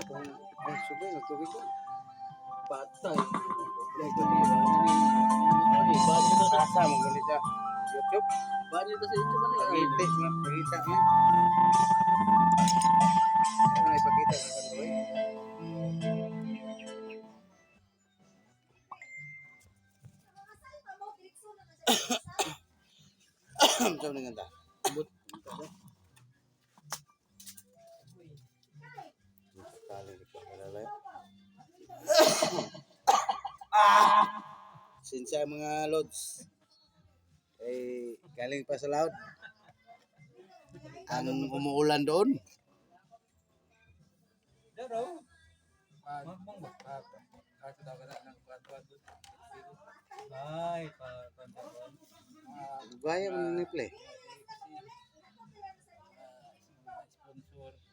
Ay, subay, nagtubig ko. Patay. Rasa mo ganit sa YouTube. Banyo to sa YouTube ano Pagiti, yan? pagita man. Ano na ipakita sa kandoy? Saan na ganda? But Kali ko malalay. Sinsya mga lods. Galing pa sa laut. Ang umuulan doon. daro. Magbang ba? Kaso daw ka ng kwadro. Ay, pandaron. Gaya mo ni play. Sponsor.